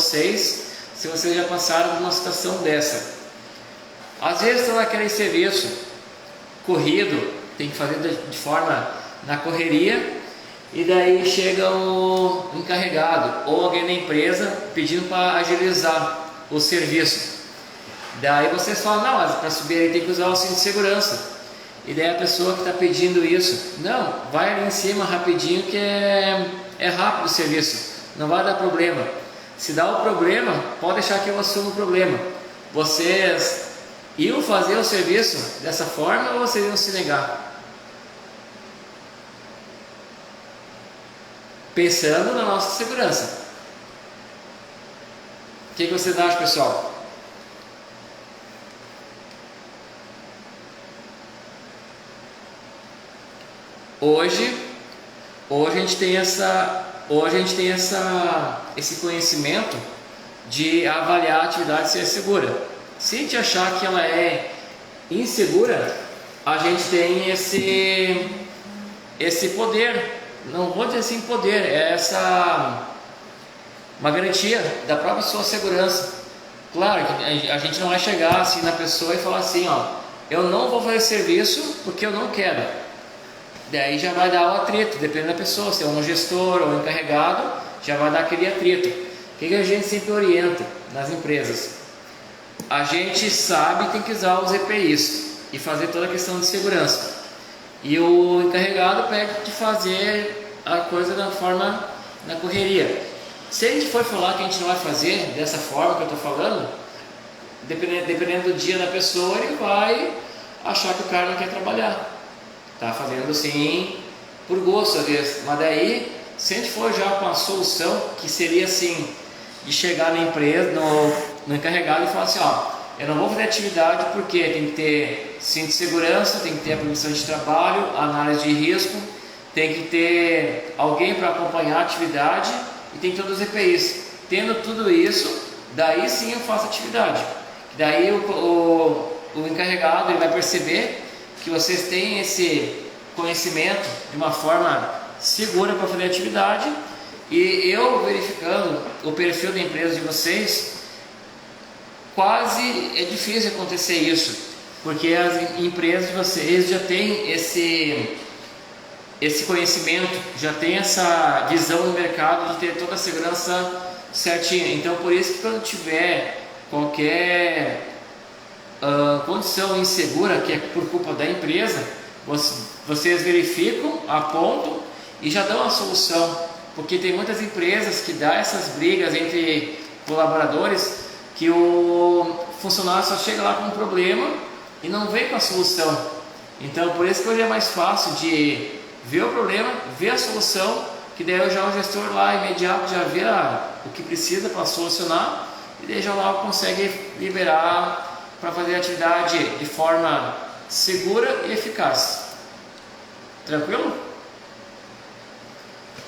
vocês, se vocês já passaram por uma situação dessa. Às vezes estão naquele serviço corrido, tem que fazer de forma na correria, e daí chega o encarregado ou alguém da empresa pedindo para agilizar o serviço. Daí vocês falam, não, mas para subir aí tem que usar o cinto de segurança. E daí a pessoa que está pedindo isso, não, vai ali em cima rapidinho que é rápido o serviço, não vai dar problema. Se dá o problema, pode deixar que eu assuma o problema. Vocês iam fazer o serviço dessa forma ou vocês iam se negar? Pensando na nossa segurança. O que vocês acham, pessoal? Hoje a gente tem esse conhecimento de avaliar a atividade se é segura. Se a gente achar que ela é insegura, a gente tem esse poder, não vou dizer assim poder, é uma garantia da própria sua segurança. Claro que a gente não vai chegar assim na pessoa e falar assim, ó, eu não vou fazer serviço porque eu não quero. Daí já vai dar o atrito, dependendo da pessoa, se é um gestor ou um encarregado, já vai dar aquele atrito. O que a gente sempre orienta nas empresas? A gente sabe que tem que usar os EPIs e fazer toda a questão de segurança. E o encarregado pede de fazer a coisa da forma na correria. Se a gente for falar que a gente não vai fazer dessa forma que eu estou falando, dependendo do dia da pessoa, ele vai achar que o cara não quer trabalhar. Está fazendo assim por gosto às vezes, mas daí se a gente for já com a solução que seria assim, de chegar na empresa, no encarregado e falar assim, ó, eu não vou fazer atividade porque tem que ter cinto de segurança, tem que ter a permissão de trabalho, análise de risco, tem que ter alguém para acompanhar a atividade e tem todos os EPIs. Tendo tudo isso, daí sim eu faço atividade. Daí o encarregado ele vai perceber que vocês têm esse conhecimento de uma forma segura para fazer atividade, e eu verificando o perfil da empresa de vocês, quase é difícil acontecer isso, porque as empresas de vocês já têm esse conhecimento, já tem essa visão no mercado de ter toda a segurança certinha. Então por isso que quando tiver qualquer condição insegura que é por culpa da empresa, vocês verificam, apontam e já dão a solução, porque tem muitas empresas que dão essas brigas entre colaboradores que o funcionário só chega lá com um problema e não vem com a solução. Então por isso que hoje é mais fácil de ver o problema, ver a solução, que daí já o gestor lá imediato já vê o que precisa para solucionar e daí já logo consegue liberar para fazer a atividade de forma segura e eficaz. Tranquilo?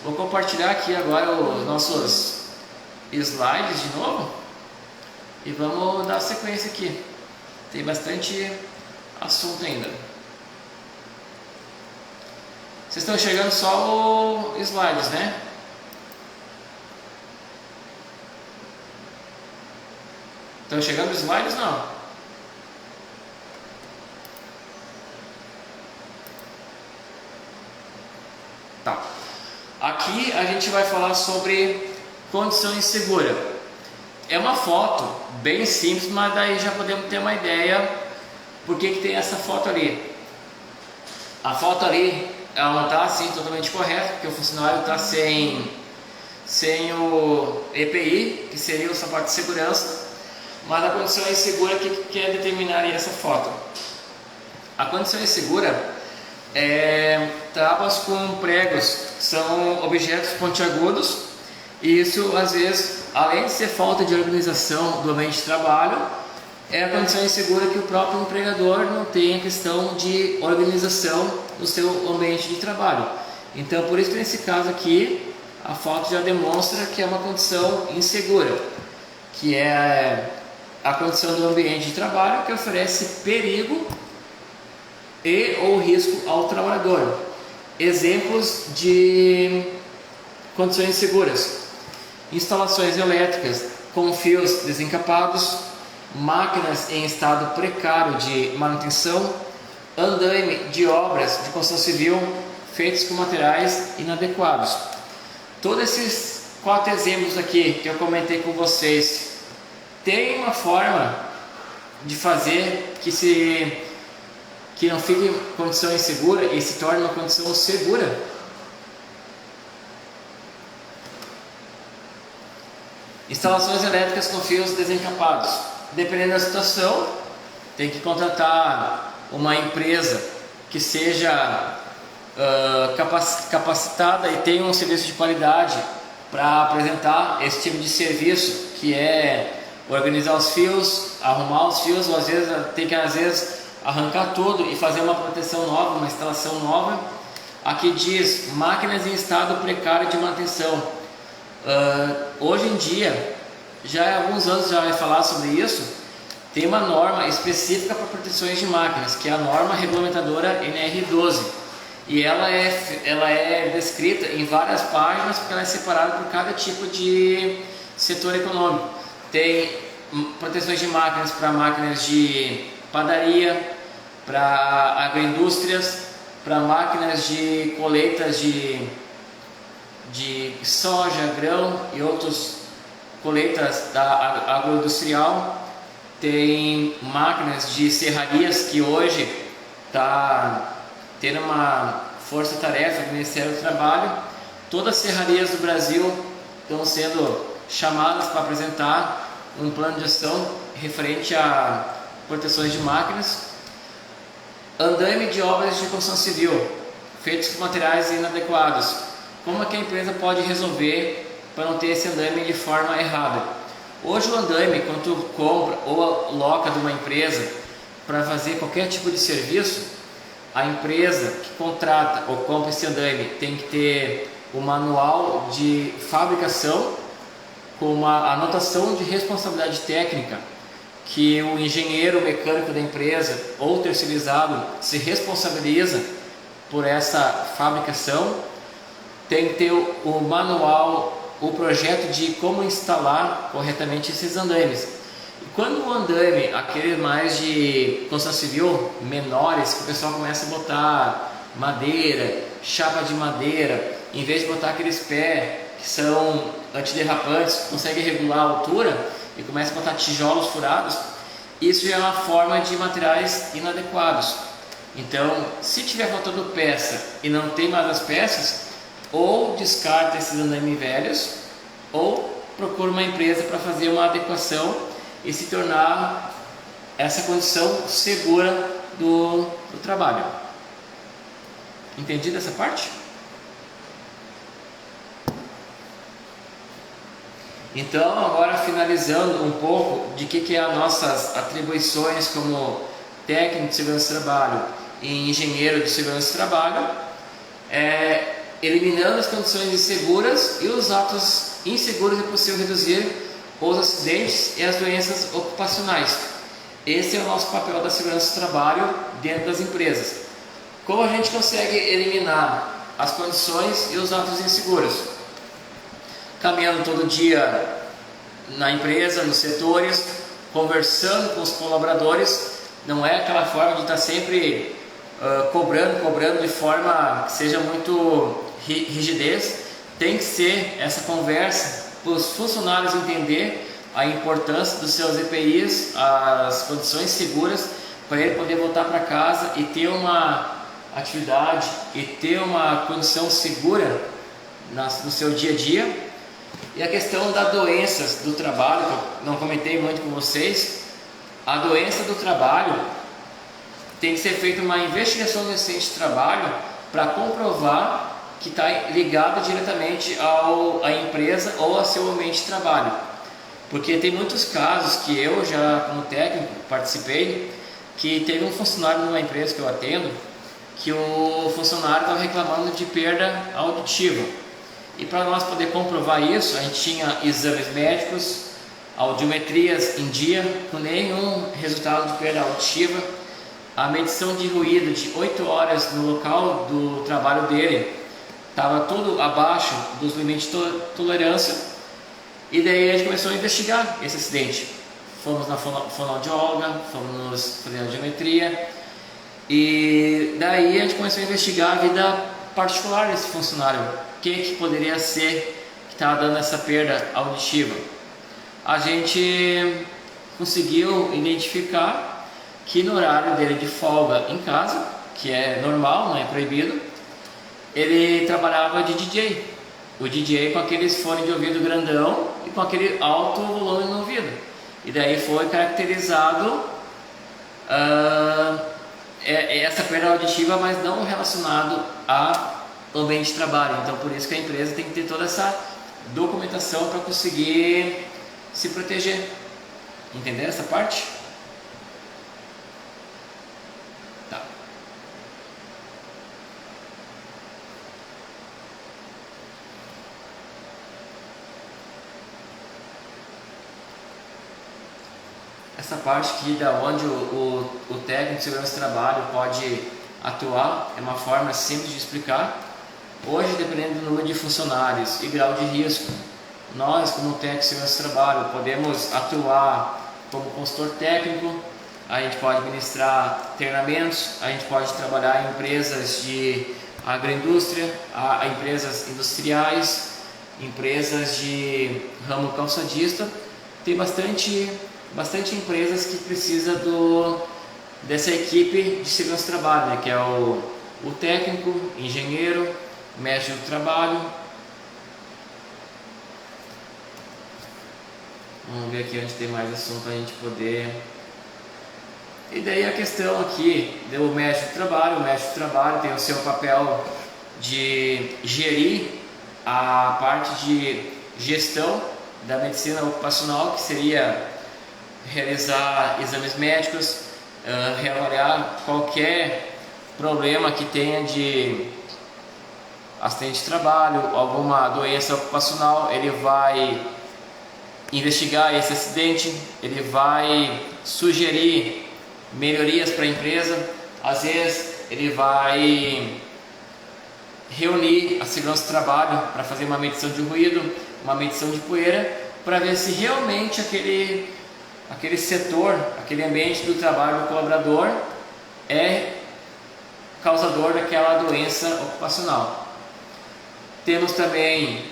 Vou compartilhar aqui agora os nossos slides de novo e vamos dar sequência aqui. Tem bastante assunto ainda. Vocês estão enxergando só os slides, né? Estão enxergando os slides? Não. Tá. Aqui a gente vai falar sobre condição insegura. É uma foto bem simples, mas daí já podemos ter uma ideia por que tem essa foto ali. A foto ali, ela não está assim totalmente correta, porque o funcionário está sem o EPI, que seria o sapato de segurança, mas a condição insegura que determinaria essa foto. A condição insegura tábuas com pregos, são objetos pontiagudos, e isso às vezes, além de ser falta de organização do ambiente de trabalho, é a condição insegura que o próprio empregador não tem a questão de organização do seu ambiente de trabalho. Então por isso que nesse caso aqui a foto já demonstra que é uma condição insegura, que é a condição do ambiente de trabalho que oferece perigo e ou risco ao trabalhador. Exemplos de condições inseguras: instalações elétricas com fios desencapados, máquinas em estado precário de manutenção, andaime de obras de construção civil feitos com materiais inadequados. Todos esses 4 exemplos aqui que eu comentei com vocês tem uma forma de fazer que não fique em condição insegura e se torne uma condição segura. Instalações elétricas com fios desencapados. Dependendo da situação, tem que contratar uma empresa que seja capacitada e tenha um serviço de qualidade para apresentar esse tipo de serviço, que é organizar os fios, arrumar os fios, ou às vezes tem que arrancar tudo e fazer uma proteção nova, uma instalação nova. Aqui diz máquinas em estado precário de manutenção. Hoje em dia, já há alguns anos já vai falar sobre isso, tem uma norma específica para proteções de máquinas, que é a norma regulamentadora NR12, e ela é descrita em várias páginas, porque ela é separada por cada tipo de setor econômico. Tem proteções de máquinas para máquinas de padaria, para agroindústrias, para máquinas de colheitas de soja, grão e outras colheitas da agroindustrial. Tem máquinas de serrarias, que hoje está tendo uma força-tarefa do Ministério do Trabalho. Todas as serrarias do Brasil estão sendo chamadas para apresentar um plano de ação referente a proteções de máquinas. Andaime de obras de construção civil feitos com materiais inadequados. Como é que a empresa pode resolver para não ter esse andaime de forma errada? Hoje o andaime, quando tu compra ou aloca de uma empresa para fazer qualquer tipo de serviço, a empresa que contrata ou compra esse andaime tem que ter o manual de fabricação com uma anotação de responsabilidade técnica, que o engenheiro mecânico da empresa ou terceirizado se responsabiliza por essa fabricação. Tem que ter o manual, o projeto de como instalar corretamente esses andaimes. E quando o andaime, aquele mais de construção civil menores, que o pessoal começa a botar madeira, chapa de madeira, em vez de botar aqueles pés que são antiderrapantes, consegue regular a altura e começa a botar tijolos furados, isso já é uma forma de materiais inadequados. Então, se tiver faltando peça e não tem mais as peças, ou descarta esses andaimes velhos, ou procura uma empresa para fazer uma adequação e se tornar essa condição segura do trabalho. Entendido essa parte? Então, agora finalizando um pouco de que é as nossas atribuições como técnico de segurança do trabalho e engenheiro de segurança do trabalho, eliminando as condições inseguras e os atos inseguros, é possível reduzir os acidentes e as doenças ocupacionais. Esse é o nosso papel da segurança do trabalho dentro das empresas. Como a gente consegue eliminar as condições e os atos inseguros? Caminhando todo dia na empresa, nos setores, conversando com os colaboradores. Não é aquela forma de estar sempre cobrando de forma que seja muito rigidez. Tem que ser essa conversa para os funcionários entender a importância dos seus EPIs, as condições seguras, para ele poder voltar para casa e ter uma atividade e ter uma condição segura no seu dia a dia. E a questão das doenças do trabalho, que eu não comentei muito com vocês, a doença do trabalho tem que ser feita uma investigação no acidente de trabalho para comprovar que está ligado diretamente à empresa ou ao seu ambiente de trabalho. Porque tem muitos casos que eu já, como técnico, participei, que teve um funcionário numa empresa que eu atendo, que o funcionário estava reclamando de perda auditiva. E para nós poder comprovar isso, a gente tinha exames médicos, audiometrias em dia, com nenhum resultado de perda auditiva, a medição de ruído de 8 horas no local do trabalho dele estava tudo abaixo dos limites de tolerância, E daí a gente começou a investigar esse acidente. Fomos na fonoaudióloga, fomos fazer a geometria, e daí a gente começou a investigar a vida particular desse funcionário. O que poderia ser que estava dando essa perda auditiva? A gente conseguiu identificar que no horário dele de folga em casa, que é normal, não é proibido, ele trabalhava de DJ. O DJ com aqueles fones de ouvido grandão e com aquele alto volume no ouvido. E daí foi caracterizado essa perda auditiva, mas não relacionado ao ambiente de trabalho. Então por isso que a empresa tem que ter toda essa documentação para conseguir se proteger. Entenderam essa parte? Tá. Essa parte aqui da onde o técnico de segurança do trabalho pode atuar é uma forma simples de explicar. Hoje, dependendo do número de funcionários e grau de risco, nós, como técnico de segurança do trabalho, podemos atuar como consultor técnico. A gente pode ministrar treinamentos, a gente pode trabalhar em empresas de agroindústria, a empresas industriais, empresas de ramo calçadista. Tem bastante empresas que precisam dessa equipe de segurança do trabalho, né? Que é o técnico, engenheiro, mestre do trabalho. Vamos ver aqui onde tem mais assunto para a gente poder. E daí a questão aqui do mestre do trabalho. O mestre do trabalho tem o seu papel de gerir a parte de gestão da medicina ocupacional, que seria realizar exames médicos, reavaliar qualquer problema que tenha de acidente de trabalho, alguma doença ocupacional. Ele vai investigar esse acidente, ele vai sugerir melhorias para a empresa. Às vezes ele vai reunir a segurança do trabalho para fazer uma medição de ruído, uma medição de poeira, para ver se realmente aquele setor, aquele ambiente do trabalho do colaborador é causador daquela doença ocupacional. Temos também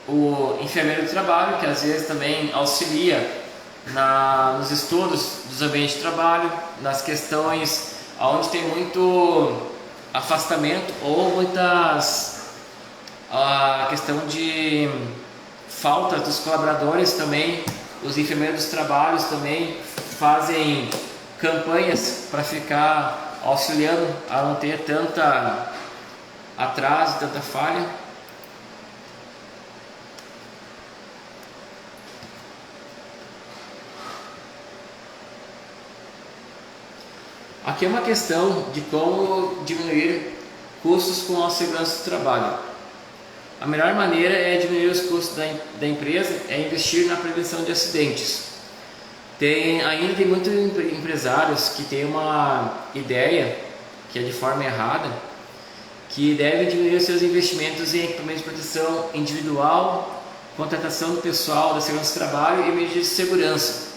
o enfermeiro do trabalho, que às vezes também auxilia nos estudos dos ambientes de trabalho, nas questões onde tem muito afastamento ou a questão de falta dos colaboradores também. Os enfermeiros dos trabalhos também fazem campanhas para ficar auxiliando a não ter tanta atraso, tanta falha. Aqui é uma questão de como diminuir custos com a segurança do trabalho. A melhor maneira é diminuir os custos da empresa, é investir na prevenção de acidentes. Ainda tem muitos empresários que têm uma ideia, que é de forma errada, que devem diminuir os seus investimentos em equipamentos de proteção individual, contratação do pessoal da segurança do trabalho e medidas de segurança.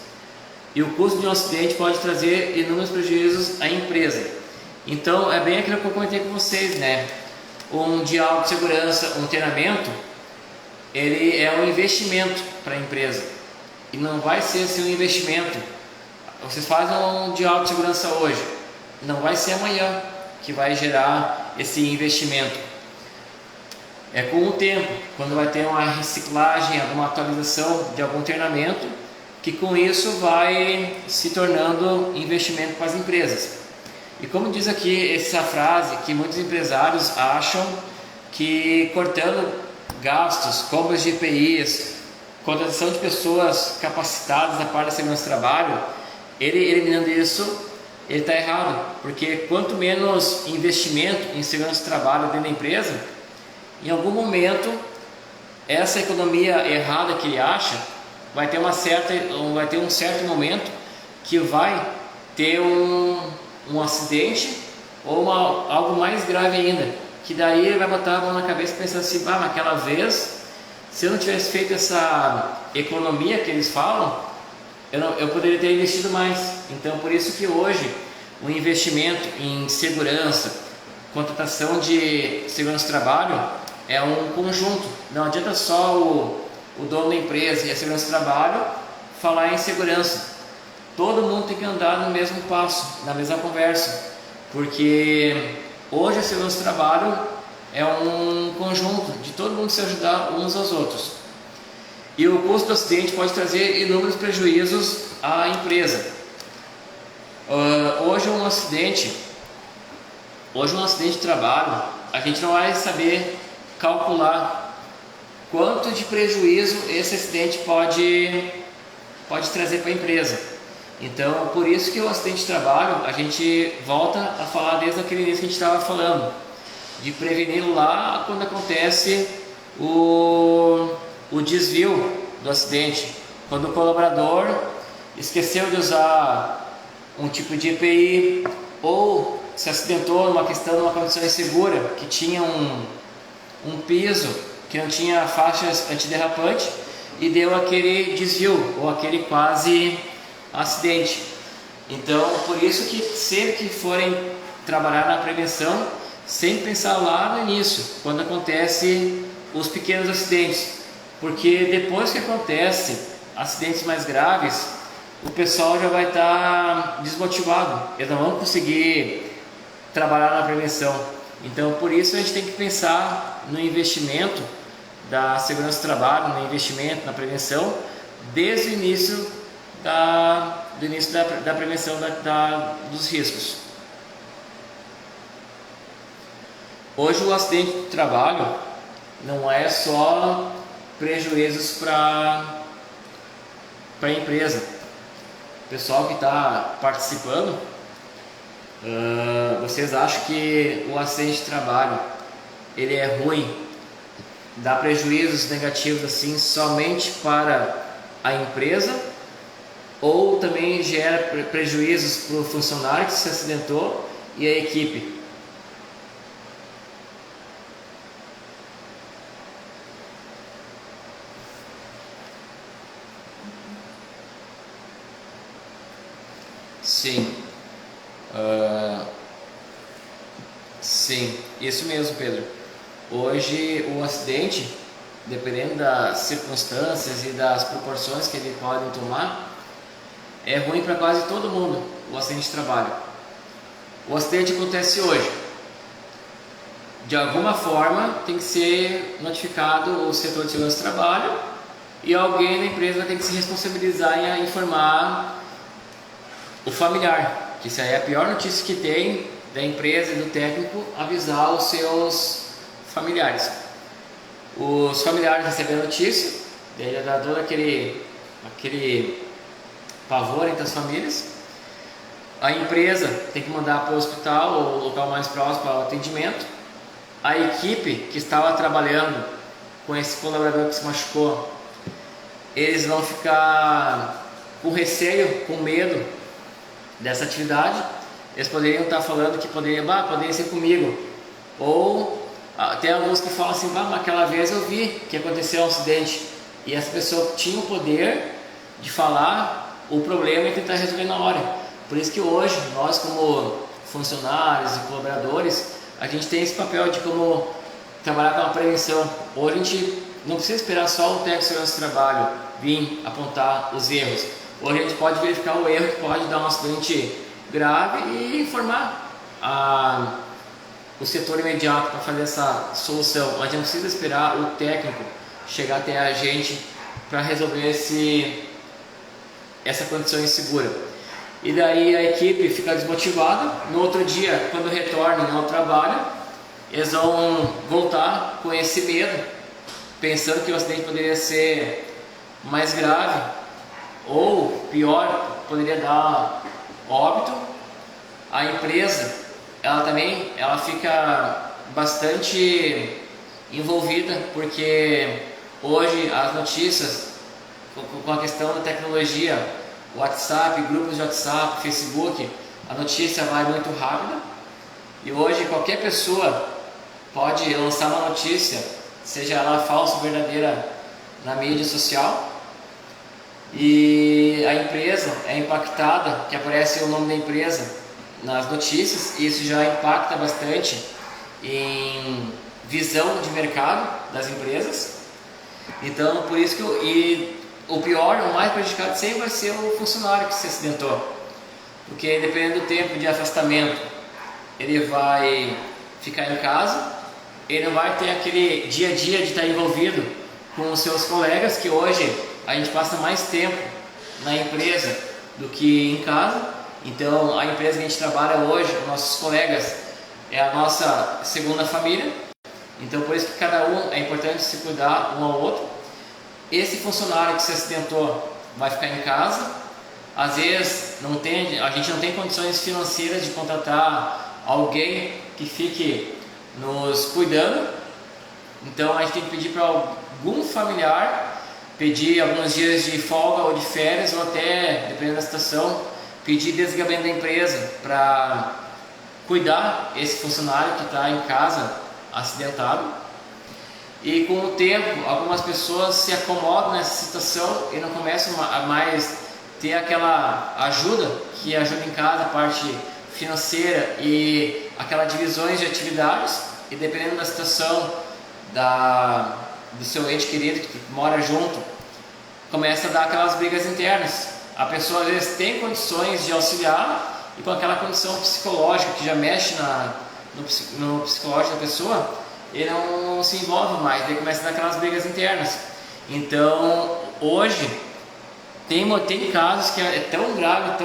E o custo de um acidente pode trazer inúmeros prejuízos à empresa. Então é bem aquilo que eu comentei com vocês, né? Um diálogo de segurança, um treinamento, ele é um investimento para a empresa e não vai ser assim um investimento. Vocês fazem um diálogo de segurança hoje, não vai ser amanhã que vai gerar esse investimento. É com o tempo, quando vai ter uma reciclagem, alguma atualização de algum treinamento, que com isso vai se tornando investimento para as empresas. E como diz aqui essa frase, que muitos empresários acham que cortando gastos, compras de EPIs, contratação de pessoas capacitadas na parte da segurança do trabalho, ele eliminando isso, ele está errado, porque quanto menos investimento em segurança do trabalho dentro da empresa, em algum momento essa economia errada que ele acha vai ter um certo momento que vai ter um acidente ou algo mais grave ainda, que daí ele vai botar a mão na cabeça pensando assim, naquela vez, Se eu não tivesse feito essa economia que eles falam, eu poderia ter investido mais. Então, por isso que hoje o investimento em segurança, contratação de segurança do trabalho é um conjunto. Não adianta só o dono da empresa e a segurança do trabalho falar em segurança. Todo mundo tem que andar no mesmo passo, na mesma conversa, porque hoje a segurança do trabalho é um conjunto de todo mundo se ajudar uns aos outros. E o custo do acidente pode trazer inúmeros prejuízos à empresa. Hoje um acidente de trabalho, a gente não vai saber calcular quanto de prejuízo esse acidente pode trazer para a empresa. Então, por isso que o acidente de trabalho, a gente volta a falar desde aquele início que a gente estava falando, de prevenir lá quando acontece o desvio do acidente, quando o colaborador esqueceu de usar um tipo de EPI ou se acidentou numa condição insegura, que tinha um piso que não tinha faixas antiderrapante e deu aquele desvio ou aquele quase acidente. Então, por isso que sempre que forem trabalhar na prevenção, sempre pensar lá no início, quando acontece os pequenos acidentes, porque depois que acontece acidentes mais graves, o pessoal já vai estar desmotivado, eles não vão conseguir trabalhar na prevenção. Então, por isso a gente tem que pensar no investimento da segurança do trabalho, no investimento na prevenção, desde o início da prevenção dos riscos. Hoje o acidente de trabalho não é só prejuízos para a empresa. O pessoal que está participando, vocês acham que o acidente de trabalho ele é ruim, dá prejuízos negativos assim somente para a empresa, ou também gera prejuízos para o funcionário que se acidentou e a equipe? Sim, sim, isso mesmo, Pedro. Hoje o acidente, dependendo das circunstâncias e das proporções que ele pode tomar, é ruim para quase todo mundo, o acidente de trabalho. O acidente acontece hoje. De alguma forma tem que ser notificado o setor de segurança do trabalho e alguém na empresa vai ter que se responsabilizar em informar o familiar, que isso aí é a pior notícia que tem da empresa e do técnico, avisar os seus familiares. Os familiares recebem a notícia, daí dá todo aquele pavor entre as famílias. A empresa tem que mandar para o hospital ou o local mais próximo para o atendimento. A equipe que estava trabalhando com esse colaborador que se machucou, eles vão ficar com receio, com medo dessa atividade. Eles poderiam estar falando que poderia ser comigo, ou tem alguns que falam assim, mas aquela vez eu vi que aconteceu um acidente, e essa pessoa tinha o poder de falar o problema e tentar resolver na hora. Por isso que hoje nós, como funcionários e colaboradores, a gente tem esse papel de como trabalhar com a prevenção. Hoje a gente não precisa esperar só o técnico de segurança do trabalho vir apontar os erros. Hoje a gente pode verificar o erro que pode dar um acidente grave e informar o setor imediato para fazer essa solução. A gente não precisa esperar o técnico chegar até a gente para resolver essa condição insegura. E daí a equipe fica desmotivada. No outro dia, quando retornem ao trabalho, eles vão voltar com esse medo, pensando que o acidente poderia ser mais grave, ou pior, poderia dar óbito. A empresa, ela fica bastante envolvida, porque hoje as notícias com a questão da tecnologia, WhatsApp, grupos de WhatsApp, Facebook, a notícia vai muito rápida, e hoje qualquer pessoa pode lançar uma notícia, seja ela falsa ou verdadeira, na mídia social e a empresa é impactada, que aparece o nome da empresa nas notícias, e isso já impacta bastante em visão de mercado das empresas. Então, por isso que o pior, o mais prejudicado sempre vai ser o funcionário que se acidentou, porque dependendo do tempo de afastamento, ele vai ficar em casa, ele não vai ter aquele dia a dia de estar envolvido com os seus colegas, que hoje a gente passa mais tempo na empresa do que em casa. Então a empresa que a gente trabalha hoje, nossos colegas, é a nossa segunda família. Então por isso que cada um é importante se cuidar um ao outro. Esse funcionário que se acidentou vai ficar em casa. Às vezes a gente não tem condições financeiras de contratar alguém que fique nos cuidando. Então a gente tem que pedir para algum familiar, pedir alguns dias de folga ou de férias, ou até, dependendo da situação, pedir desligamento da empresa para cuidar esse funcionário que está em casa acidentado. E com o tempo, algumas pessoas se acomodam nessa situação e não começam a mais ter aquela ajuda, que ajuda em casa, a parte financeira e aquelas divisões de atividades, e dependendo da situação do seu ente querido que mora junto, começa a dar aquelas brigas internas. A pessoa às vezes tem condições de auxiliar, e com aquela condição psicológica que já mexe no psicológico da pessoa, ele não se envolve mais, daí começa a dar aquelas brigas internas. Então hoje tem casos que é tão grave,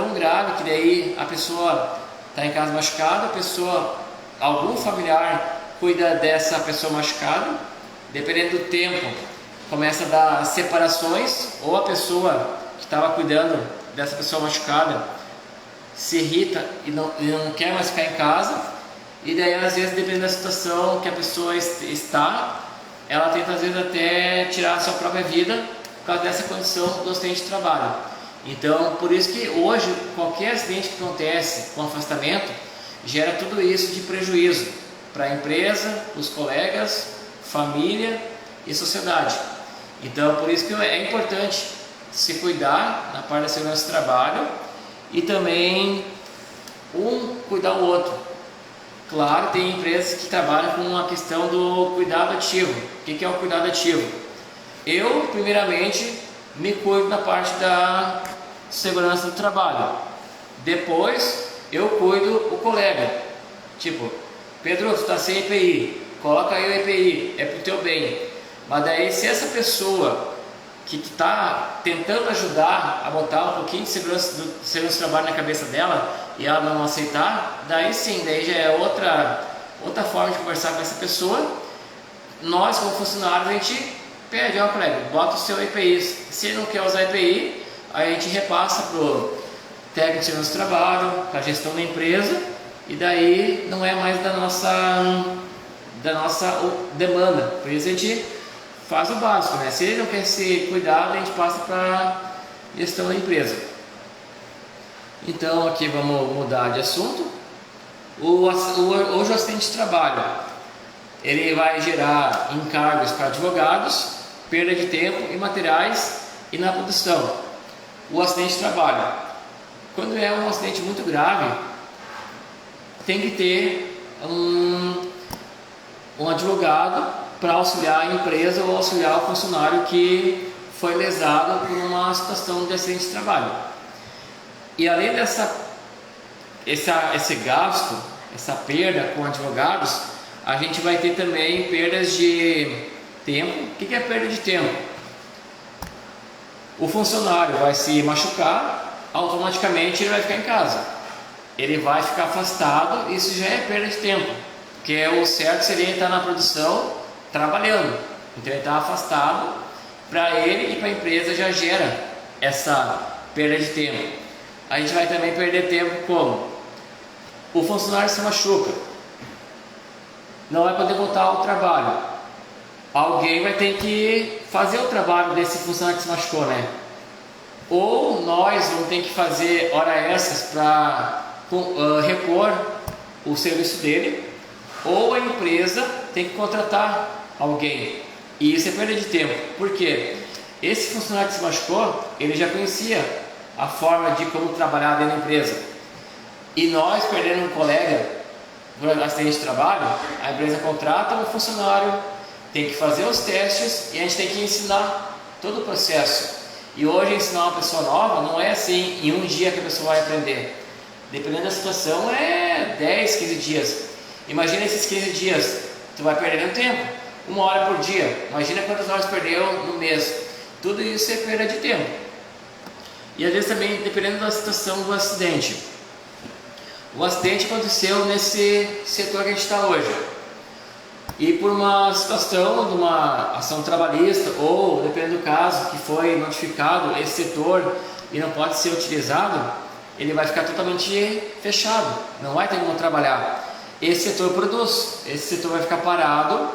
que daí a pessoa está em casa machucada, algum familiar cuida dessa pessoa machucada, dependendo do tempo, começa a dar separações, ou a pessoa que estava cuidando dessa pessoa machucada se irrita e não quer mais ficar em casa, e daí às vezes, dependendo da situação que a pessoa está, ela tenta às vezes até tirar a sua própria vida por causa dessa condição do acidente de trabalho. Então, por isso que hoje qualquer acidente que acontece com afastamento gera tudo isso de prejuízo para a empresa, os colegas, família e sociedade. Então, por isso que é importante se cuidar na parte da segurança do trabalho e também cuidar o outro. Claro, tem empresas que trabalham com a questão do cuidado ativo. O que é o cuidado ativo? Eu, primeiramente, me cuido na parte da segurança do trabalho. Depois, eu cuido o colega. Tipo, Pedro, tu está sem EPI, coloca aí o EPI, é pro teu bem. Mas daí, se essa pessoa que tu está tentando ajudar a botar um pouquinho de segurança do trabalho na cabeça dela e ela não aceitar, daí sim, daí já é outra forma de conversar com essa pessoa. Nós, como funcionários, a gente pede, ó colega, bota o seu EPI. Se ele não quer usar EPI, a gente repassa pro técnico de segurança do trabalho, para a gestão da empresa, e daí não é mais da nossa demanda. Por isso a gente faz o básico, né? Se ele não quer ser cuidado, a gente passa para a gestão da empresa. Então aqui vamos mudar de assunto. Hoje o acidente de trabalho, ele vai gerar encargos para advogados, perda de tempo e materiais e na produção. O acidente de trabalho, quando é um acidente muito grave, tem que ter um advogado para auxiliar a empresa ou auxiliar o funcionário que foi lesado por uma situação de acidente de trabalho. E além esse gasto, essa perda com advogados, a gente vai ter também perdas de tempo. O que é perda de tempo? O funcionário vai se machucar, automaticamente ele vai ficar em casa. Ele vai ficar afastado, isso já é perda de tempo, porque o certo seria estar na produção trabalhando. Então ele está afastado, para ele e para a empresa já gera essa perda de tempo. A gente vai também perder tempo como? O funcionário se machuca, não vai poder voltar ao trabalho. Alguém vai ter que fazer o trabalho desse funcionário que se machucou, né? Ou nós vamos ter que fazer hora extras para repor o serviço dele, ou a empresa tem que contratar alguém. E isso é perda de tempo. Por quê? Esse funcionário que se machucou, ele já conhecia a forma de como trabalhar dentro da empresa. E nós, perdendo um colega por acidente de trabalho, a empresa contrata um funcionário, tem que fazer os testes e a gente tem que ensinar todo o processo. E hoje ensinar uma pessoa nova não é assim em um dia que a pessoa vai aprender. Dependendo da situação é 10, 15 dias. Imagina esses 15 dias, tu vai perdendo tempo, 1 hora por dia. Imagina quantas horas perdeu no mês. Tudo isso é perda de tempo. E às vezes também dependendo da situação do acidente. O acidente aconteceu nesse setor que a gente está hoje. E por uma situação de uma ação trabalhista, ou dependendo do caso que foi notificado esse setor e não pode ser utilizado, ele vai ficar totalmente fechado, não vai ter como trabalhar. Esse setor produz, esse setor vai ficar parado,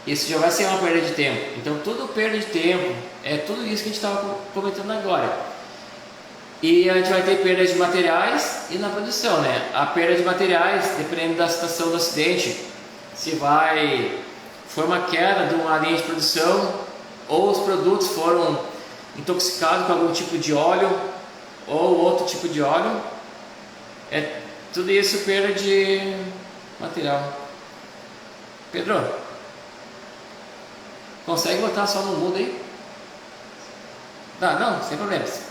isso já vai ser uma perda de tempo. Então tudo perda de tempo, é tudo isso que a gente estava comentando agora. E a gente vai ter perda de materiais e na produção, né? A perda de materiais, dependendo da situação do acidente, se foi uma queda de uma linha de produção ou os produtos foram intoxicados com algum tipo de óleo ou outro tipo de óleo, é tudo isso perda de material. Pedro, consegue botar só no mudo aí? Não, sem problemas.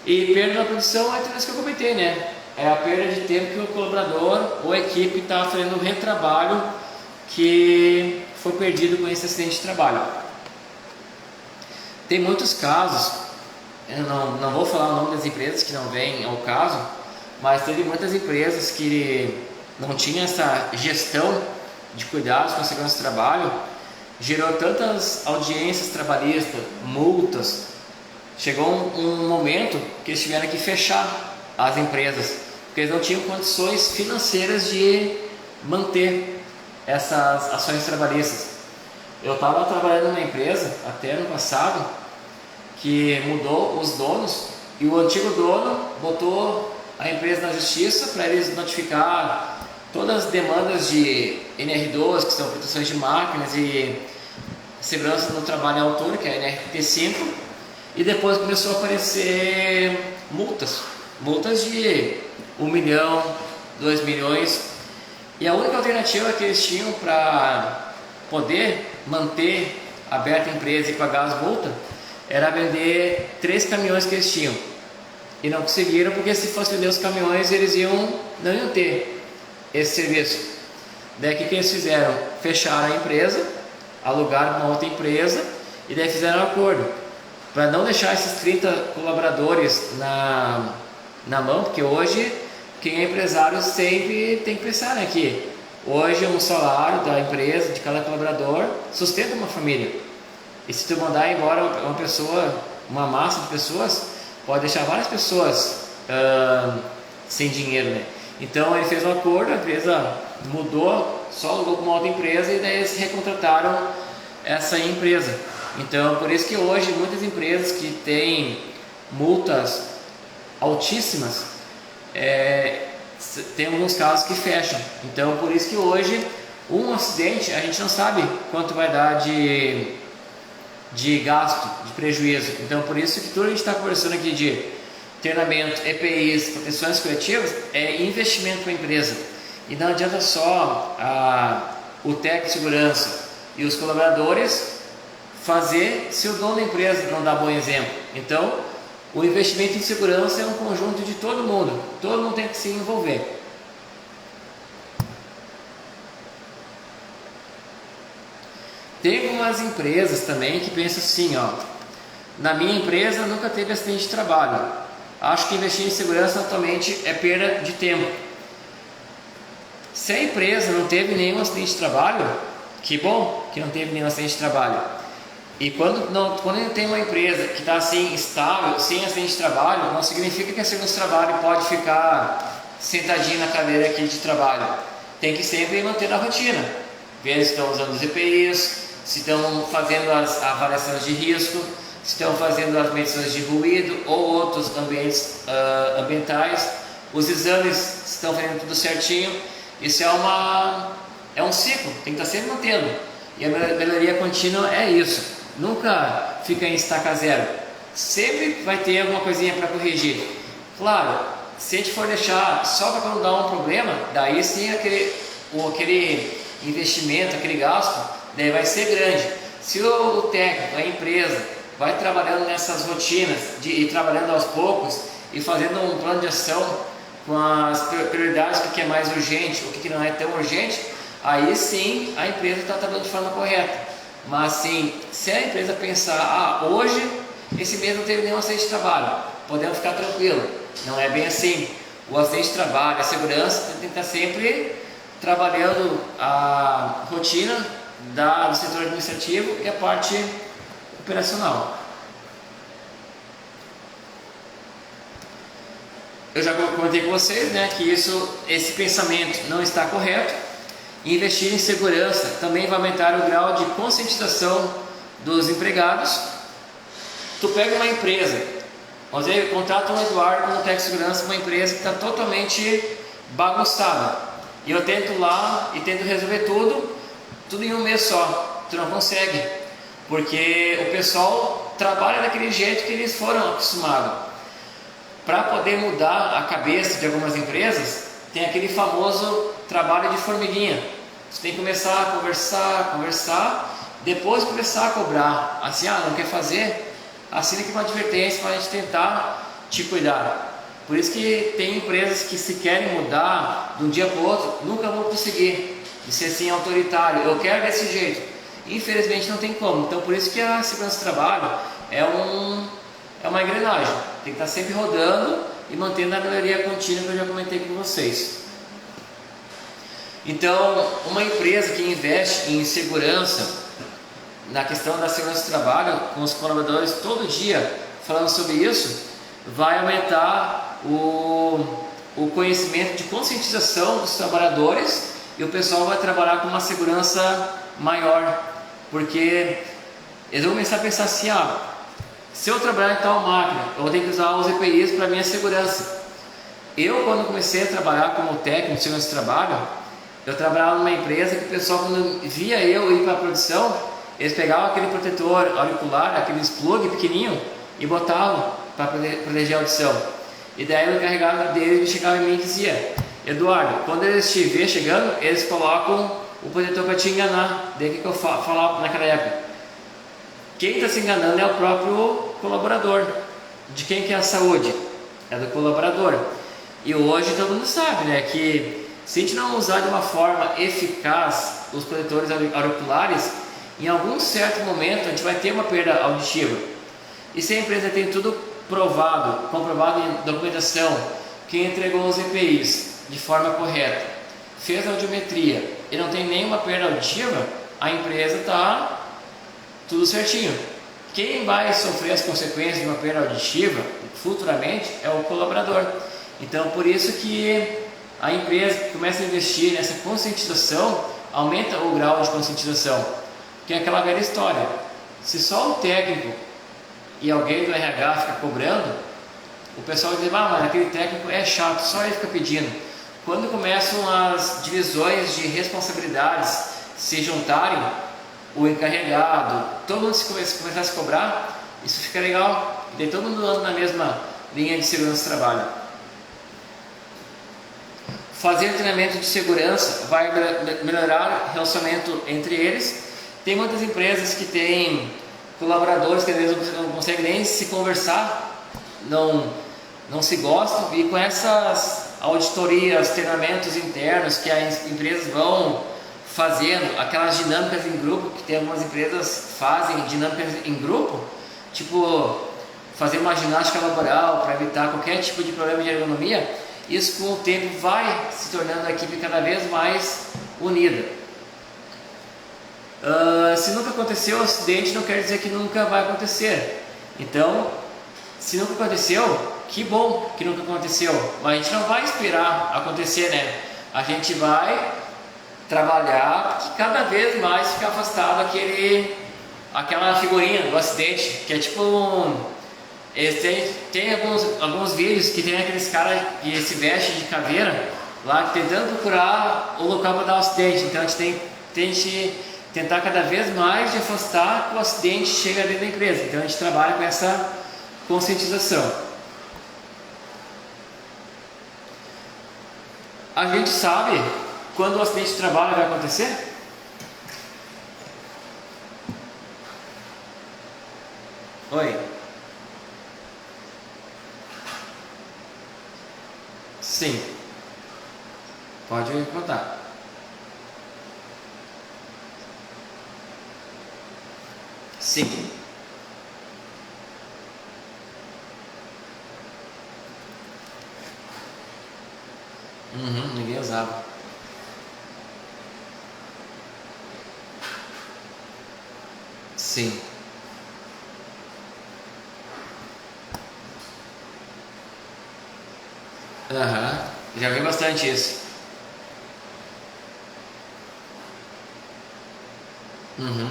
E perda na produção é tudo isso que eu comentei, né? É a perda de tempo que o colaborador ou a equipe está fazendo um retrabalho que foi perdido com esse acidente de trabalho. Tem muitos casos, eu não vou falar o nome das empresas que não vêm ao caso, mas teve muitas empresas que não tinham essa gestão de cuidados com a segurança do trabalho, gerou tantas audiências trabalhistas, multas. Chegou um momento que eles tiveram que fechar as empresas, porque eles não tinham condições financeiras de manter essas ações trabalhistas. Eu estava trabalhando numa empresa até ano passado que mudou os donos e o antigo dono botou a empresa na justiça para eles notificar todas as demandas de NR2, que são proteções de máquinas, e segurança no trabalho em altura, que é a NRT5. E depois começou a aparecer multas de 1 milhão, 2 milhões. E a única alternativa que eles tinham para poder manter aberta a empresa e pagar as multas era vender 3 caminhões que eles tinham. E não conseguiram, porque se fosse vender os caminhões, eles não iam ter esse serviço. Daí o que eles fizeram? Fecharam a empresa, alugaram uma outra empresa e daí fizeram um acordo para não deixar esses 30 colaboradores na mão, porque hoje quem é empresário sempre tem que pensar, né, que hoje um salário da empresa, de cada colaborador, sustenta uma família. E se tu mandar embora uma pessoa, uma massa de pessoas, pode deixar várias pessoas sem dinheiro, né? Então ele fez um acordo, a empresa mudou, só alugou para uma outra empresa e daí eles recontrataram essa empresa. Então, por isso que hoje muitas empresas que têm multas altíssimas, tem alguns casos que fecham. Então, por isso que hoje um acidente a gente não sabe quanto vai dar de gasto, de prejuízo. Então, por isso que tudo a gente está conversando aqui de treinamento, EPIs, proteções coletivas, é investimento para a empresa. E não adianta só o técnico de segurança e os colaboradores fazer se o dono da empresa não dá bom exemplo. Então, o investimento em segurança é um conjunto de todo mundo tem que se envolver. Tem algumas empresas também que pensam assim, na minha empresa nunca teve acidente de trabalho, acho que investir em segurança atualmente é perda de tempo. Se a empresa não teve nenhum acidente de trabalho, que bom que não teve nenhum acidente de trabalho. E quando tem uma empresa que está assim, estável, sem acidente de trabalho, não significa que a segurança de trabalho pode ficar sentadinho na cadeira aqui de trabalho. Tem que sempre manter a rotina, ver se estão usando os EPIs, se estão fazendo as avaliações de risco, se estão fazendo as medições de ruído ou outros ambientais, os exames estão fazendo tudo certinho. Isso é um ciclo, tem que estar sempre mantendo. E a melhoria contínua é isso. nunca fica em estaca zero. Sempre vai ter alguma coisinha para corrigir. Claro, se a gente for deixar só para quando dá um problema, daí sim aquele investimento, aquele gasto, daí vai ser grande. Se o técnico, a empresa, vai trabalhando nessas rotinas, de ir trabalhando aos poucos e fazendo um plano de ação com as prioridades, o que é mais urgente, o que não é tão urgente, aí sim a empresa está trabalhando de forma correta. Mas sim, se a empresa pensar, hoje esse mês não teve nenhum acidente de trabalho, podemos ficar tranquilo. Não é bem assim. O acidente de trabalho, a segurança tem que estar sempre trabalhando a rotina do setor administrativo e a parte operacional. Eu já comentei com vocês, né, que esse pensamento não está correto. Investir em segurança também vai aumentar o grau de conscientização dos empregados. Tu pega uma empresa, você contrata um Eduardo como técnico de segurança, uma empresa que está totalmente bagunçada, e eu tento lá e tento resolver tudo em um mês só. Tu não consegue, porque o pessoal trabalha daquele jeito que eles foram acostumados. Para poder mudar a cabeça de algumas empresas, tem aquele famoso trabalho de formiguinha. Você tem que começar a conversar, depois começar a cobrar. Assim, não quer fazer? Assina aqui uma advertência para a gente tentar te cuidar. Por isso que tem empresas que, se querem mudar de um dia para o outro, nunca vão conseguir. De ser assim autoritário, eu quero desse jeito. Infelizmente não tem como. Então por isso que a segurança do trabalho é uma engrenagem. Tem que estar sempre rodando e mantendo a melhoria contínua que eu já comentei com vocês. Então, uma empresa que investe em segurança, na questão da segurança do trabalho, com os colaboradores todo dia falando sobre isso, vai aumentar o conhecimento de conscientização dos trabalhadores, e o pessoal vai trabalhar com uma segurança maior, porque eles vão começar a pensar assim, se eu trabalhar em tal máquina, eu vou ter que usar os EPIs para minha segurança. Eu, quando comecei a trabalhar como técnico de segurança do trabalho, eu trabalhava numa empresa que o pessoal, quando via eu ir para a produção, eles pegavam aquele protetor auricular, aqueles plug pequenininho, e botavam para proteger a audição. E daí o encarregado deles chegava em mim e dizia, Eduardo, quando eles te ver chegando, eles colocam o protetor para te enganar. Daí o que eu falava naquela época? Quem está se enganando é o próprio colaborador. De quem que é a saúde? É do colaborador. E hoje todo mundo sabe, né, que se a gente não usar de uma forma eficaz os protetores auriculares, em algum certo momento a gente vai ter uma perda auditiva. E se a empresa tem tudo comprovado em documentação, que entregou os EPIs de forma correta, fez a audiometria e não tem nenhuma perda auditiva, a empresa está tudo certinho. Quem vai sofrer as consequências de uma perda auditiva futuramente é o colaborador. Então, por isso que a empresa que começa a investir nessa conscientização, aumenta o grau de conscientização, que é aquela velha história. Se só o técnico e alguém do RH fica cobrando, o pessoal vai dizer, mas aquele técnico é chato, só ele fica pedindo. Quando começam as divisões de responsabilidades se juntarem, o encarregado, todo mundo começar a se cobrar, isso fica legal, e daí todo mundo anda na mesma linha de segurança do trabalho. Fazer treinamento de segurança vai melhorar o relacionamento entre eles. Tem muitas empresas que têm colaboradores que às vezes não conseguem nem se conversar, não se gostam, e com essas auditorias, treinamentos internos que as empresas vão fazendo, aquelas dinâmicas em grupo, que tem algumas empresas fazem dinâmicas em grupo, tipo fazer uma ginástica laboral para evitar qualquer tipo de problema de ergonomia, isso com o tempo vai se tornando a equipe cada vez mais unida. Se nunca aconteceu um acidente, não quer dizer que nunca vai acontecer. Então, se nunca aconteceu, que bom que nunca aconteceu, mas a gente não vai esperar acontecer, né? A gente vai trabalhar que cada vez mais ficar afastado aquela figurinha do acidente, que é tipo tem alguns vídeos que tem aqueles caras que se vestem de caveira lá tentando procurar o local para dar o acidente. Então a gente tem tentar cada vez mais de afastar que o acidente chega dentro da empresa. Então a gente trabalha com essa conscientização. A gente sabe quando o acidente de trabalho vai acontecer? Oi? Sim. Pode contar. Sim. Ninguém usava. Sim. Aham. Já vi bastante isso. Uhum.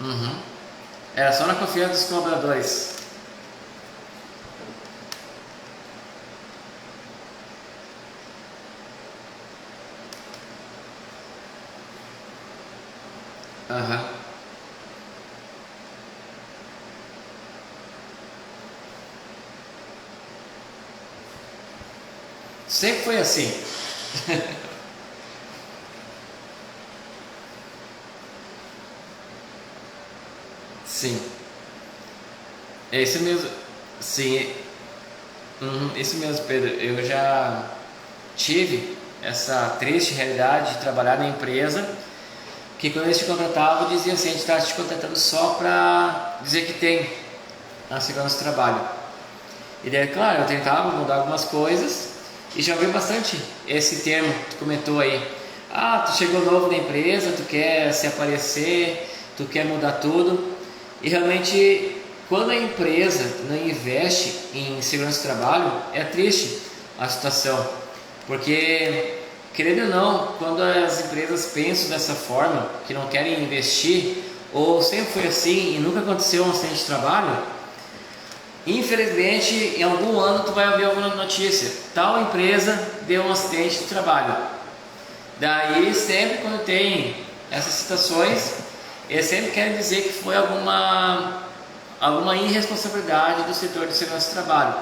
Uhum. Era só na confiança dos colaboradores. Aham. Sempre foi assim. Sim. É isso mesmo. Sim. Isso mesmo, Pedro. Eu já tive essa triste realidade de trabalhar na empresa que quando eles te contratavam diziam assim, a gente está te contratando só para dizer que tem a segurança do trabalho. E daí, claro, eu tentava mudar algumas coisas e já ouvi bastante esse termo que tu comentou aí. Ah, tu chegou novo na empresa, tu quer se aparecer, tu quer mudar tudo. E realmente, quando a empresa não investe em segurança do trabalho, é triste a situação. Porque, querendo ou não, quando as empresas pensam dessa forma, que não querem investir, ou sempre foi assim e nunca aconteceu um acidente de trabalho, infelizmente, em algum ano tu vai ouvir alguma notícia, tal empresa deu um acidente de trabalho. Daí sempre quando tem essas situações, eles sempre querem dizer que foi alguma irresponsabilidade do setor de segurança do trabalho.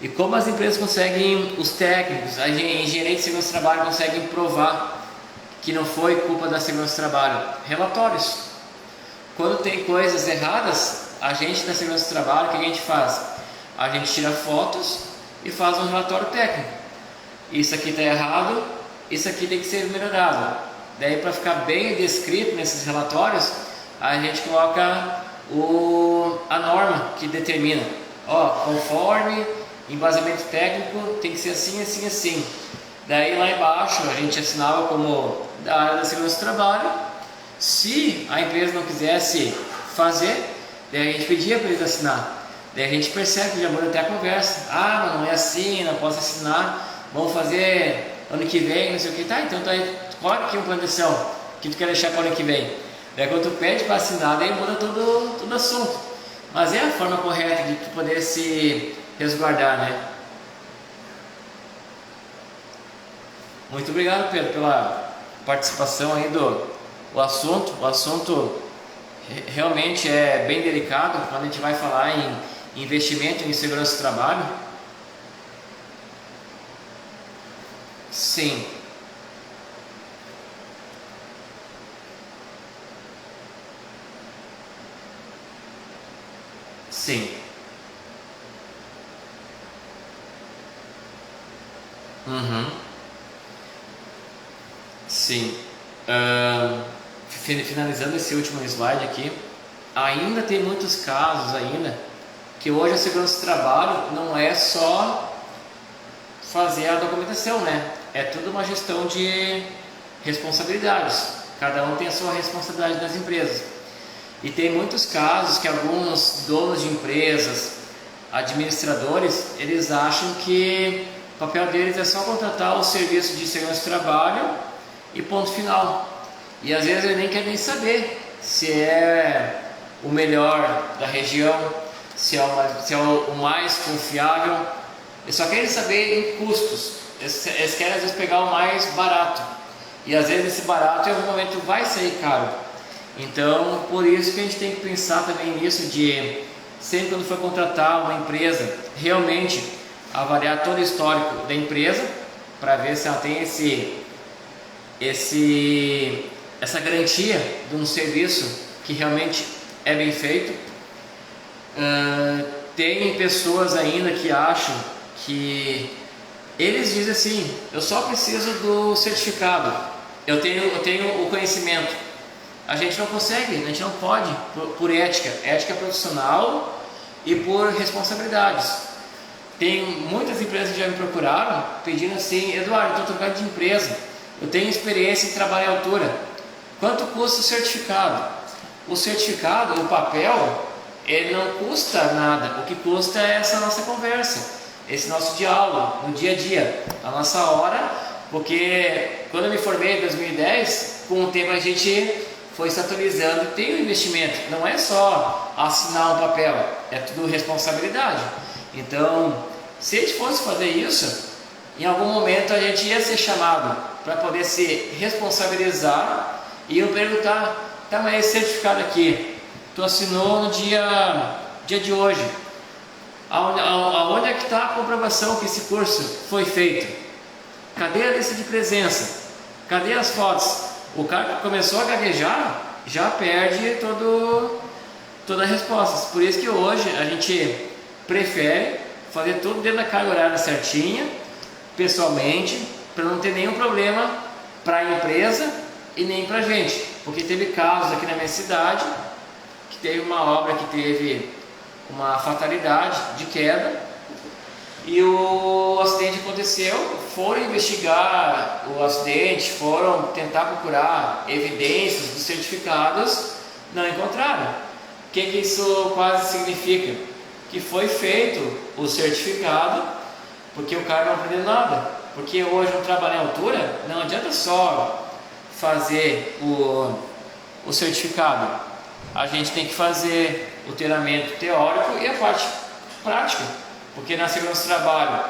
E como as empresas conseguem, os técnicos, a engenharia de segurança do trabalho conseguem provar que não foi culpa da segurança do trabalho? Relatórios. Quando tem coisas erradas, a gente da segurança do trabalho, o que a gente faz? A gente tira fotos e faz um relatório técnico. Isso aqui está errado, isso aqui tem que ser melhorado. Daí, para ficar bem descrito nesses relatórios, a gente coloca a norma que determina, conforme embasamento técnico tem que ser assim, assim, assim. Daí lá embaixo a gente assinava como da área da segurança do trabalho. Se a empresa não quisesse fazer, daí a gente pedia para eles assinar. Daí a gente percebe que já muda até a conversa. Ah, mas não é assim, não posso assinar, vamos fazer ano que vem, não sei o que. Tá, então coloca aqui um plano de ação que tu quer deixar para o ano que vem. Daí quando tu pede para assinar, daí muda todo o assunto. Mas é a forma correta de tu poder se resguardar, né? Muito obrigado, Pedro, pela participação aí do assunto. O assunto realmente é bem delicado quando a gente vai falar em investimento em segurança do trabalho. Sim. Sim. Uhum. Sim. Finalizando esse último slide aqui, ainda tem muitos casos ainda que hoje a segurança do trabalho não é só fazer a documentação, né? É tudo uma gestão de responsabilidades. Cada um tem a sua responsabilidade nas empresas. E tem muitos casos que alguns donos de empresas, administradores, eles acham que o papel deles é só contratar o serviço de segurança do trabalho e ponto final. E às vezes ele nem quer nem saber se é o melhor da região, se é o mais confiável. Eles só querem saber em custos. Eles querem às vezes pegar o mais barato. E às vezes esse barato em algum momento vai sair caro. Então, por isso que a gente tem que pensar também nisso de sempre quando for contratar uma empresa, realmente avaliar todo o histórico da empresa para ver se ela tem essa garantia de um serviço que realmente é bem feito. Tem pessoas ainda que acham que eles dizem assim: eu só preciso do certificado, eu tenho o conhecimento. A gente não consegue, a gente não pode, por ética profissional e por responsabilidades. Tem muitas empresas que já me procuraram pedindo assim: Eduardo, estou trocando de empresa, eu tenho experiência em trabalhar em altura, quanto custa o certificado? O certificado, o papel, ele não custa nada, o que custa é essa nossa conversa, esse nosso diálogo no dia a dia, a nossa hora, porque quando eu me formei em 2010, com o tempo a gente foi se atualizando, tem um investimento, não é só assinar um papel, é tudo responsabilidade. Então, se a gente fosse fazer isso, em algum momento a gente ia ser chamado para poder se responsabilizar e eu perguntar: tá, mas esse certificado aqui, tu assinou no dia de hoje, aonde é que está a comprovação que esse curso foi feito? Cadê a lista de presença? Cadê as fotos? O cara que começou a gaguejar já perde todas as respostas. Por isso que hoje a gente prefere fazer tudo dentro da carga horária certinha, pessoalmente, para não ter nenhum problema para a empresa e nem para a gente. Porque teve casos aqui na minha cidade que teve uma obra que teve uma fatalidade de queda e o acidente aconteceu, foram investigar o acidente, foram tentar procurar evidências dos certificados, não encontraram. O que isso quase significa? Que foi feito o certificado porque o cara não aprendeu nada. Porque hoje um trabalho em altura não adianta só fazer o certificado, a gente tem que fazer o treinamento teórico e a parte prática, porque na segurança do trabalho,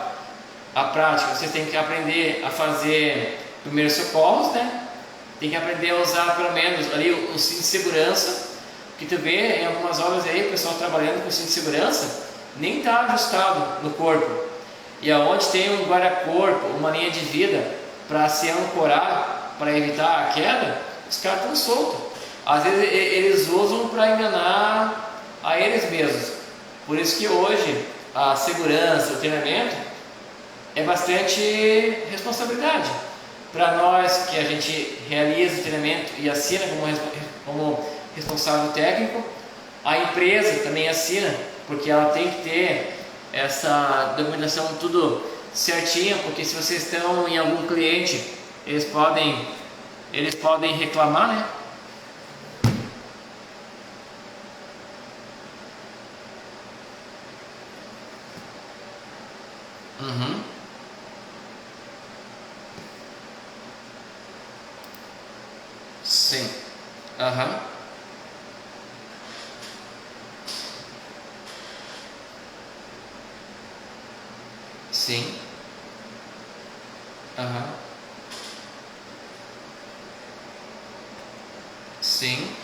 a prática, você tem que aprender a fazer primeiros socorros, né? Tem que aprender a usar pelo menos ali o cinto de segurança, que tu vê em algumas obras aí, o pessoal trabalhando com cinto de segurança, nem está ajustado no corpo. E aonde tem um guarda-corpo, uma linha de vida para se ancorar, para evitar a queda, os caras estão soltos. Às vezes eles usam para enganar a eles mesmos. Por isso que hoje a segurança, o treinamento é bastante responsabilidade. Para nós que a gente realiza o treinamento e assina como responsável técnico, a empresa também assina, porque ela tem que ter essa documentação tudo certinha, porque se vocês estão em algum cliente, eles podem reclamar, né? Uhum. Sim. Aham. Sim. Aham. Sim.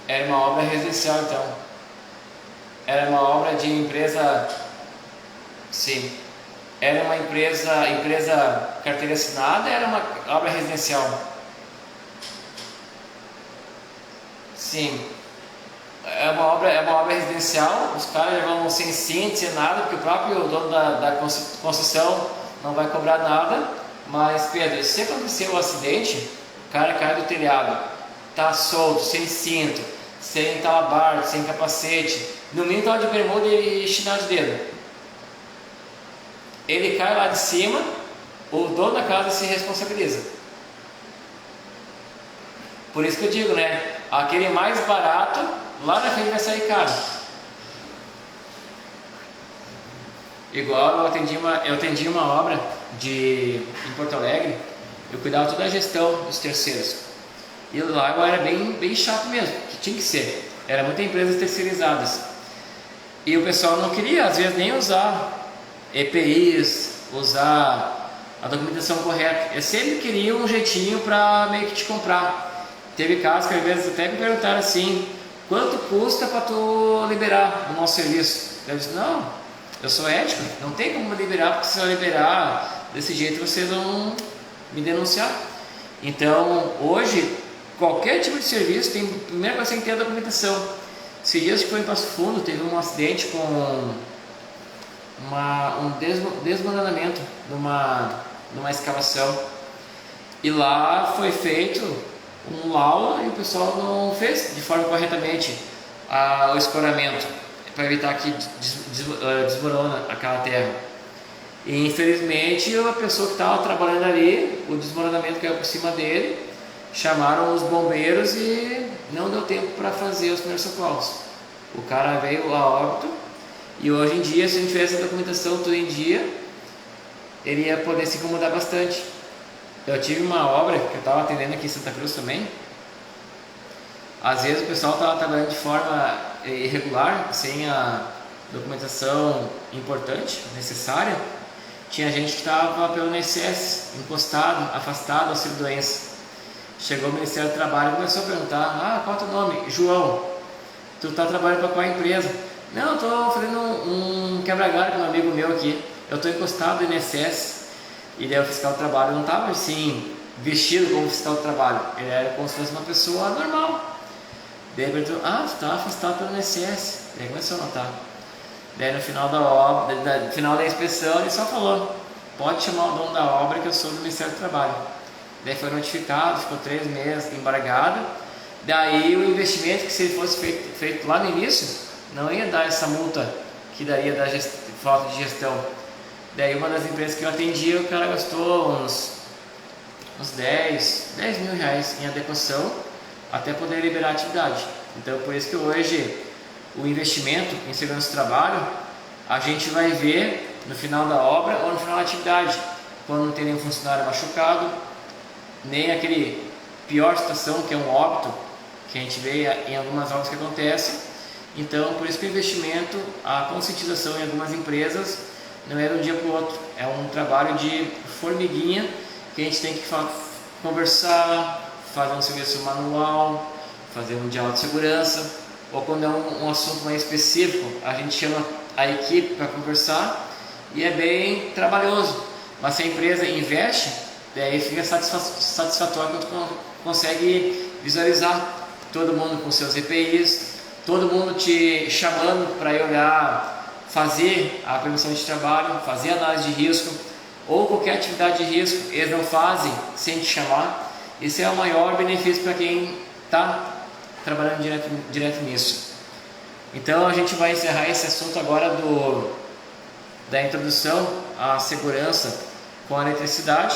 Era uma obra residencial, então. Era uma obra de empresa. Sim. Era uma empresa carteira assinada, era uma obra residencial. Sim. É uma obra residencial, os caras vão sem cinto, sem nada, porque o próprio dono da construção não vai cobrar nada. Mas, Pedro, se acontecer um acidente, o cara cai do telhado, tá solto, sem cinto, sem talabardo, sem capacete, no mínimo tá de bermuda e chinelo de dedo. Ele cai lá de cima, o dono da casa se responsabiliza. Por isso que eu digo, né? Aquele mais barato, lá na frente vai sair caro. Igual eu atendi uma obra em Porto Alegre, eu cuidava toda a gestão dos terceiros. E lá eu era bem chato mesmo, que tinha que ser. Era muitas empresas terceirizadas. E o pessoal não queria, às vezes, nem usar EPIs, usar a documentação correta. Eles sempre queriam um jeitinho para meio que te comprar. Teve casos que às vezes até me perguntaram assim: quanto custa para tu liberar o nosso serviço? Eu disse: não, eu sou ético, não tem como liberar, porque se eu liberar desse jeito vocês vão me denunciar. Então, hoje, qualquer tipo de serviço, tem, a primeira coisa que tem que ter a documentação. Esses dias que foi em Passo Fundo, teve um acidente com um desmoronamento numa escavação. E lá foi feito um laudo e o pessoal não fez de forma corretamente o escoramento, para evitar que desmorona aquela terra. E infelizmente a pessoa que estava trabalhando ali, o desmoronamento caiu por cima dele, chamaram os bombeiros e não deu tempo para fazer os primeiros socorros. O cara veio a óbito e hoje em dia, se a gente tivesse a documentação tudo em dia, ele ia poder se incomodar bastante. Eu tive uma obra que eu estava atendendo aqui em Santa Cruz também. Às vezes o pessoal estava trabalhando de forma irregular, sem a documentação importante, necessária. Tinha gente que estava pelo INSS, encostado, afastado, auxílio-doença. Chegou o Ministério do Trabalho e começou a perguntar: qual é o teu nome? João. Tu está trabalhando para qual empresa? Não, estou fazendo um quebra-galho com um amigo meu aqui. Eu estou encostado no INSS. E daí o fiscal do trabalho não estava assim, vestido como fiscal do trabalho. Ele era como se fosse uma pessoa normal. Daí ele perguntou: tu está afastado pelo INSS. Daí começou a notar. Daí no final da obra, no final da inspeção, ele só falou: pode chamar o dono da obra que eu sou do Ministério do Trabalho. Daí foi notificado, ficou 3 meses embargado. Daí o investimento, que se ele fosse feito lá no início, não ia dar essa multa que daria da falta de gestão. Daí uma das empresas que eu atendia, o cara gastou uns 10 mil reais em adequação até poder liberar a atividade. Então por isso que hoje o investimento em segurança do trabalho a gente vai ver no final da obra ou no final da atividade, quando não tem nenhum funcionário machucado, nem aquele pior situação que é um óbito, que a gente vê em algumas obras que acontecem. Então por isso que o investimento, a conscientização em algumas empresas não é de um dia para o outro, é um trabalho de formiguinha que a gente tem que conversar, fazer um serviço manual, fazer um diálogo de segurança, ou quando é um assunto mais específico, a gente chama a equipe para conversar e é bem trabalhoso. Mas se a empresa investe, daí fica satisfatório quando tu consegue visualizar todo mundo com seus EPIs, todo mundo te chamando para ir olhar, fazer a prevenção de trabalho, fazer análise de risco, ou qualquer atividade de risco, eles não fazem sem te chamar. Esse é o maior benefício para quem está trabalhando direto nisso. Então a gente vai encerrar esse assunto agora da introdução à segurança com a eletricidade.